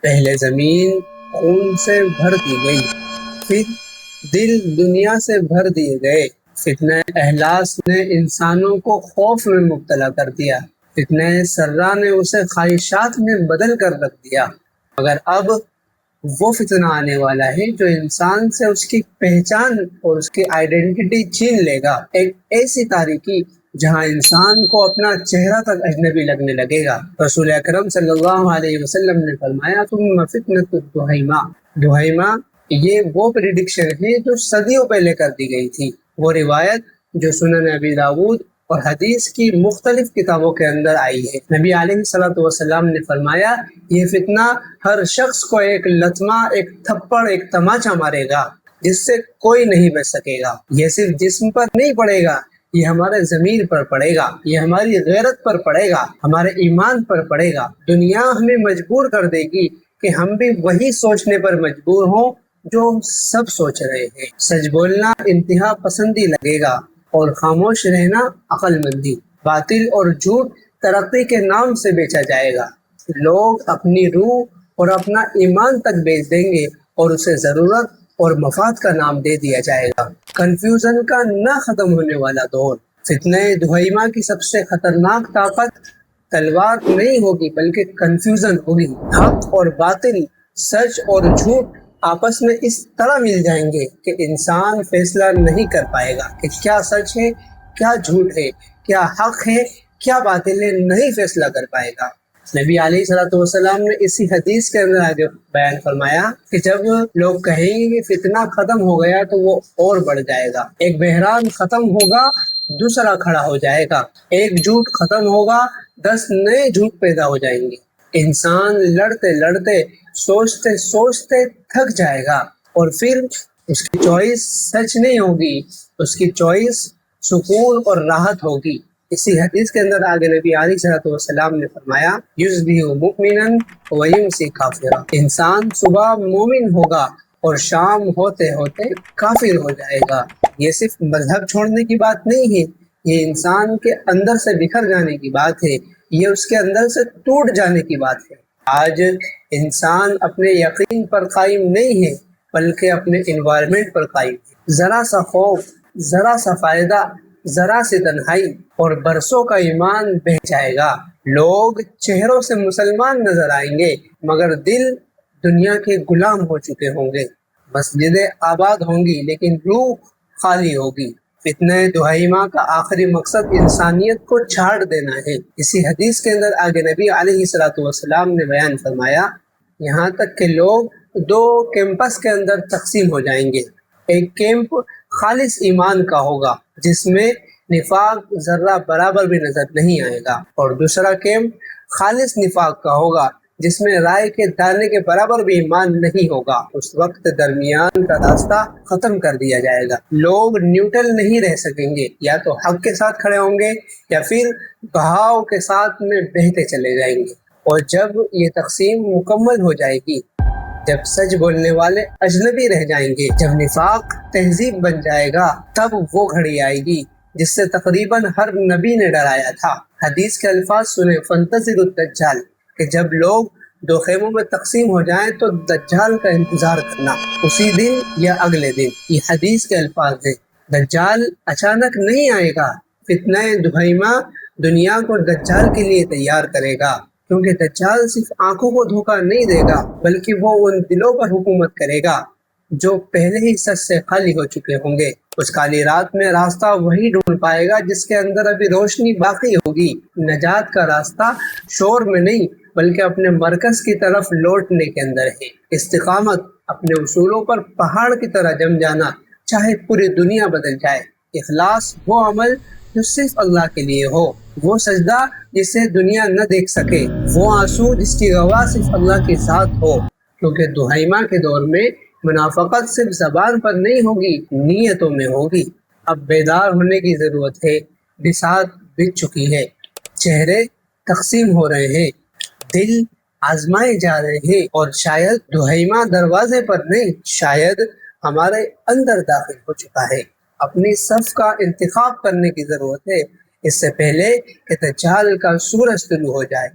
پہلے زمین خون سے بھر دی گئی، پھر دل دنیا سے بھر دیے گئے۔ فتنہ احلاس نے انسانوں کو خوف میں مبتلا کر دیا، فتنہ سرا نے اسے خواہشات میں بدل کر رکھ دیا، مگر اب وہ فتنہ آنے والا ہے جو انسان سے اس کی پہچان اور اس کی آئیڈینٹی چھین لے گا، ایک ایسی تاریکی جہاں انسان کو اپنا چہرہ تک اجنبی لگنے لگے گا۔ رسول اکرم صلی اللہ علیہ وسلم نے فرمایا ثم فتنۃ الدہیمہ، دہیمہ یہ وہ پریڈکشن ہے جو صدیوں پہلے کر دی گئی تھی، وہ روایت جو سنن ابی داؤد اور حدیث کی مختلف کتابوں کے اندر آئی ہے۔ نبی علیہ الصلوۃ والسلام نے فرمایا یہ فتنہ ہر شخص کو ایک لطمہ، ایک تھپڑ، ایک تماچا مارے گا جس سے کوئی نہیں بچ سکے گا۔ یہ صرف جسم پر نہیں پڑے گا، یہ ہمارے ضمیر پر پڑے گا، یہ ہماری غیرت پر پڑے گا، ہمارے ایمان پر پڑے گا۔ دنیا ہمیں مجبور کر دے گی کہ ہم بھی وہی سوچنے پر مجبور ہوں جو سب سوچ رہے ہیں۔ سچ بولنا انتہا پسندی لگے گا اور خاموش رہنا عقل مندی۔ باطل اور جھوٹ ترقی کے نام سے بیچا جائے گا، لوگ اپنی روح اور اپنا ایمان تک بیچ دیں گے اور اسے ضرورت اور مفاد کا نام دے دیا جائے گا۔ کنفیوژن کا نہ ختم ہونے والا دور۔ فتنہ دہیمہ کی سب سے خطرناک طاقت تلوار نہیں ہوگی بلکہ کنفیوژن ہوگی۔ حق اور باطل، سچ اور جھوٹ آپس میں اس طرح مل جائیں گے کہ انسان فیصلہ نہیں کر پائے گا کہ کیا سچ ہے، کیا جھوٹ ہے، کیا حق ہے، کیا باطل ہے، نہیں فیصلہ کر پائے گا۔ نبی علیہ الصلوۃ والسلام نے اسی حدیث کے اندر آگے بیان فرمایا کہ جب لوگ کہیں گے کہ فتنہ ختم ہو گیا تو وہ اور بڑھ جائے گا، ایک بحران ختم ہوگا دوسرا کھڑا ہو جائے گا، ایک جھوٹ ختم ہوگا 10 نئے جھوٹ پیدا ہو جائیں گے۔ انسان لڑتے لڑتے، سوچتے سوچتے تھک جائے گا اور پھر اس کی چوائس سچ نہیں ہوگی، اس کی چوائس سکون اور راحت ہوگی۔ اسی حدیث کے اندر آگے نبی علیہ الصلوۃ والسلام نے فرمایا یصبح مؤمنا ویمسی کافرا، انسان صبح مومن ہوگا اور شام ہوتے ہوتے کافر ہو جائے گا۔ یہ صرف مذہب چھوڑنے کی بات نہیں ہے، یہ انسان کے اندر سے بکھر جانے کی بات ہے، یہ اس کے اندر سے ٹوٹ جانے کی بات ہے۔ آج انسان اپنے یقین پر قائم نہیں ہے بلکہ اپنے انوائرمنٹ پر قائم ہے۔ ذرا سا خوف، ذرا سا فائدہ، ذرا سی تنہائی اور برسوں کا ایمان بہہ جائے گا۔ لوگ چہروں سے مسلمان نظر آئیں گے مگر دل دنیا کے غلام ہو چکے ہوں گے۔ مسجدیں آباد ہوں گی لیکن روح خالی ہوگی۔ فتنہ دہیمہ کا آخری مقصد انسانیت کو چھاڑ دینا ہے۔ اسی حدیث کے اندر آگے نبی علیہ الصلوۃ والسلام نے بیان فرمایا یہاں تک کہ لوگ 2 کیمپس کے اندر تقسیم ہو جائیں گے۔ ایک کیمپ خالص ایمان کا ہوگا جس میں نفاق ذرہ برابر بھی نظر نہیں آئے گا، اور دوسرا کیمپ خالص نفاق کا ہوگا جس میں رائے کے دانے کے برابر بھی ایمان نہیں ہوگا۔ اس وقت درمیان کا راستہ ختم کر دیا جائے گا۔ لوگ نیوٹرل نہیں رہ سکیں گے، یا تو حق کے ساتھ کھڑے ہوں گے یا پھر بہاؤ کے ساتھ میں بہتے چلے جائیں گے۔ اور جب یہ تقسیم مکمل ہو جائے گی، جب سچ بولنے والے اجنبی رہ جائیں گے، جب نفاق تہذیب بن جائے گا، تب وہ گھڑی آئے گی جس سے تقریباً ہر نبی نے ڈرایا تھا۔ حدیث کے الفاظ سنیں فانتظروا الدجال، کہ جب لوگ 2 خیموں میں تقسیم ہو جائیں تو دجال کا انتظار کرنا، اسی دن یا اگلے دن۔ یہ حدیث کے الفاظ ہیں۔ دجال اچانک نہیں آئے گا۔ فتنہ دہیمہ دنیا کو دجال کے لیے تیار کرے گا، کیونکہ دجال صرف آنکھوں کو دھوکہ نہیں دے گا بلکہ وہ ان دلوں پر حکومت کرے گا جو پہلے ہی سچ سے خالی ہو چکے ہوں گے۔ اس کالی رات میں راستہ وہی ڈھونڈ پائے گا جس کے اندر ابھی روشنی باقی ہوگی۔ نجات کا راستہ شور میں نہیں بلکہ اپنے مرکز کی طرف لوٹنے کے اندر ہے۔ استقامت، اپنے اصولوں پر پہاڑ کی طرح جم جانا چاہے پوری دنیا بدل جائے۔ اخلاص، وہ عمل جو صرف اللہ کے لیے ہو، وہ سجدہ جسے دنیا نہ دیکھ سکے، وہ آنسو جس کی گواہ صرف اللہ کے ساتھ ہو، کیونکہ دہیمہ کے دور میں منافقت صرف زبان پر نہیں ہوگی، نیتوں میں ہوگی۔ اب بیدار ہونے کی ضرورت ہے۔ بساط بچ چکی ہے، چہرے تقسیم ہو رہے ہیں، دل آزمائے جا رہے ہیں، اور شاید دہیمہ دروازے پر نہیں، شاید ہمارے اندر داخل ہو چکا ہے۔ اپنی صف کا انتخاب کرنے کی ضرورت ہے اس سے پہلے کہ دجال کا سورج طلوع ہو جائے۔